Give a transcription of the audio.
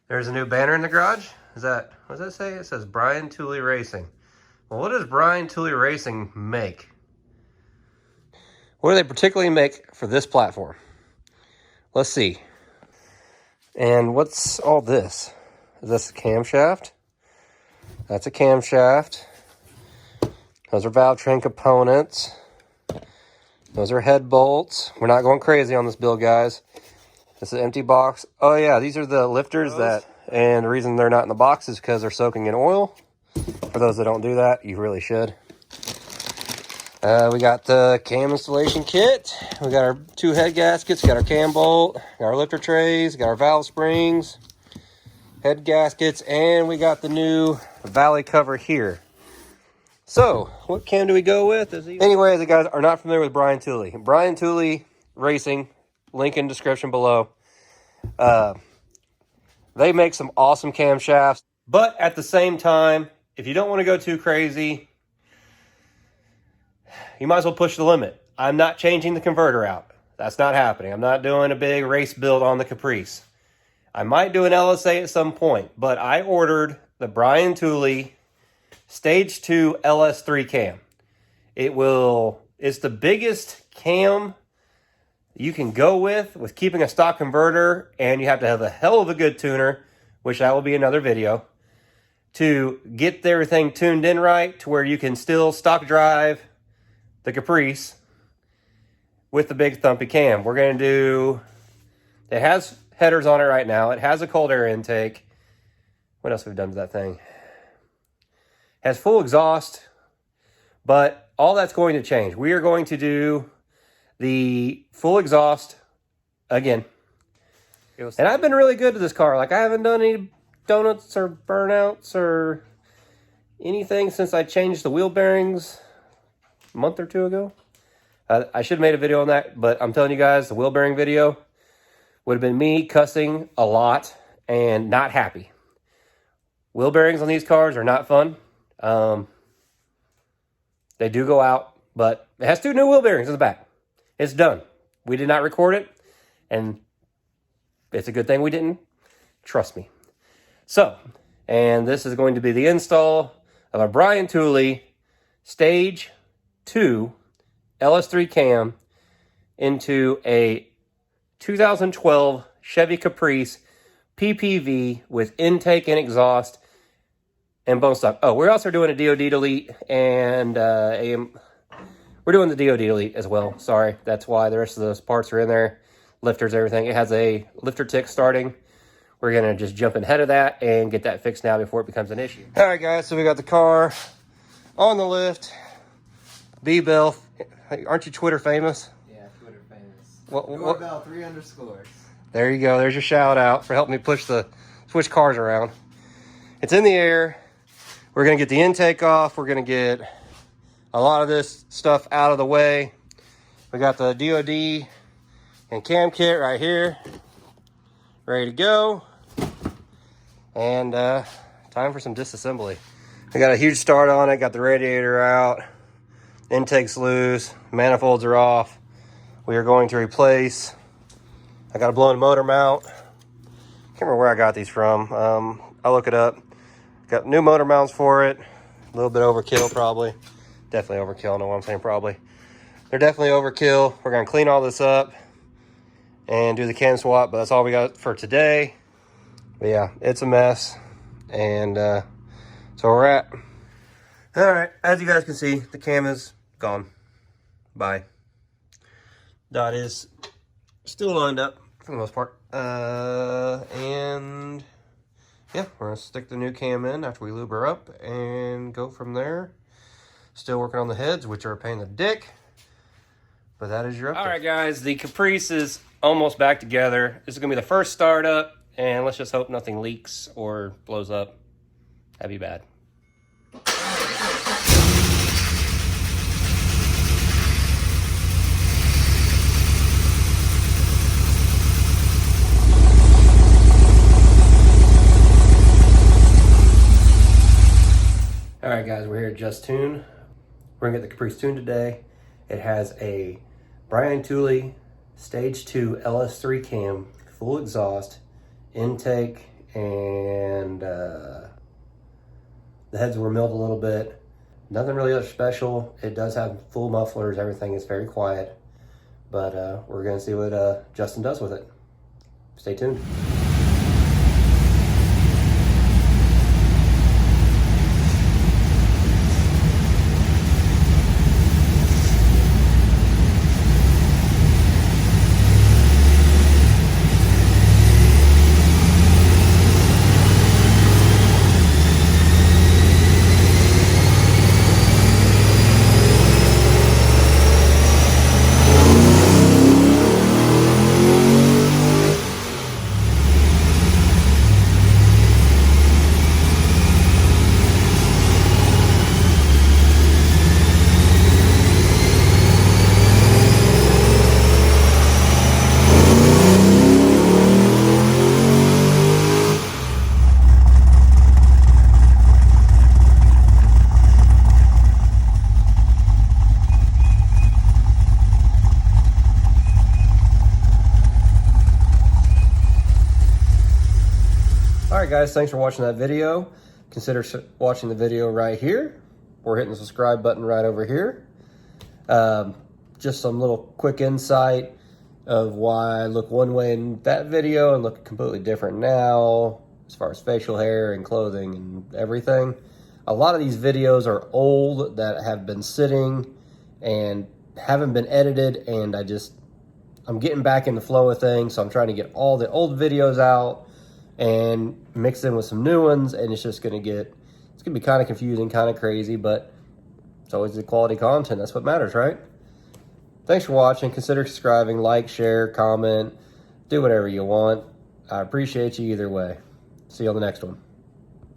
There's a new banner in the garage. Is that, what does that say? It says Brian Tooley Racing. Well, what does Brian Tooley Racing make? What do they particularly make for this platform? Let's see. And what's all this? Is this a camshaft? That's a camshaft. Those are valve train components. Those are head bolts. We're not going crazy on this build, guys. This is an empty box. Oh yeah, these are the lifters and the reason they're not in the box is because they're soaking in oil. For those that don't do that, you really should. We got the cam installation kit. We got our 2 head gaskets, got our cam bolt, got our lifter trays, got our valve springs, head gaskets, and we got the new valley cover here. So, what cam do we go with? Anyway, the guys are not familiar with Brian Tooley. Brian Tooley Racing, link in description below. They make some awesome camshafts, but at the same time, if you don't want to go too crazy, you might as well push the limit. I'm not changing the converter out. That's not happening. I'm not doing a big race build on the Caprice. I might do an LSA at some point, but I ordered the Brian Tooley Stage 2 LS3 cam. It's the biggest cam you can go with keeping a stock converter, and you have to have a hell of a good tuner, which that will be another video, to get everything tuned in right to where you can still stock drive the Caprice with the big thumpy cam. We're going to do, it has headers on it right now. It has a cold air intake. What else have we done to that thing? It has full exhaust, but all that's going to change. We are going to do the full exhaust again. And I've been really good to this car. Like, I haven't done any donuts or burnouts or anything since I changed the wheel bearings a month or 2 ago. I should have made a video on that, but I'm telling you guys, the wheel bearing video would have been me cussing a lot and not happy. Wheel bearings on these cars are not fun. They do go out, but it has 2 new wheel bearings in the back. It's done. We did not record it, and it's a good thing we didn't. Trust me. So, and this is going to be the install of a Brian Tooley Stage 2 LS3 cam into a 2012 Chevy Caprice PPV with intake and exhaust and bone stock. Oh, we're also doing a DOD delete and we're doing the DOD delete as well. Sorry, that's why the rest of those parts are in there. Lifters, everything. It has a lifter tick starting. We're going to just jump ahead of that and get that fixed now before it becomes an issue. All right, guys, so we got the car on the lift. B-Bill. Aren't you Twitter famous? Yeah, Twitter famous. What? About 3 underscores. There you go. There's your shout out for helping me switch cars around. It's in the air. We're going to get the intake off. We're going to get a lot of this stuff out of the way. We got the DOD and cam kit right here, ready to go. And time for some disassembly. I got a huge start on it, got the radiator out, intake's loose, manifolds are off. We are going to replace, I got a blown motor mount. Can't remember where I got these from. I'll look it up. Got new motor mounts for it. A little bit overkill probably. Definitely overkill, I know what I'm saying probably. They're definitely overkill. We're gonna clean all this up and do the cam swap, but that's all we got for today. But yeah, it's a mess, and so we're at. All right, as you guys can see, the cam is gone. Bye. Dot is still lined up for the most part, and yeah, we're gonna stick the new cam in after we lube her up and go from there. Still working on the heads, which are a pain in the dick. But that is your update. All right, guys, the Caprice is almost back together. This is going to be the first startup, and let's just hope nothing leaks or blows up. That'd be bad. All right, guys, we're here at Just Tune. We're going to get the Caprice tuned today. It has a Brian Tooley Stage 2 LS3 cam, full exhaust, intake, and the heads were milled a little bit. Nothing really special. It does have full mufflers. Everything is very quiet. But we're going to see what Justin does with it. Stay tuned. All right, guys, thanks for watching that video. Consider watching the video right here or hitting the subscribe button right over here. Just some little quick insight of why I look one way in that video and look completely different now as far as facial hair and clothing and everything. A lot of these videos are old that have been sitting and haven't been edited, and I'm getting back in the flow of things, so I'm trying to get all the old videos out and mix in with some new ones, and it's gonna be kind of confusing, kind of crazy, but it's always the quality content. That's what matters, right? Thanks for watching. Consider subscribing, like, share, comment, do whatever you want. I appreciate you either way. See you on the next one.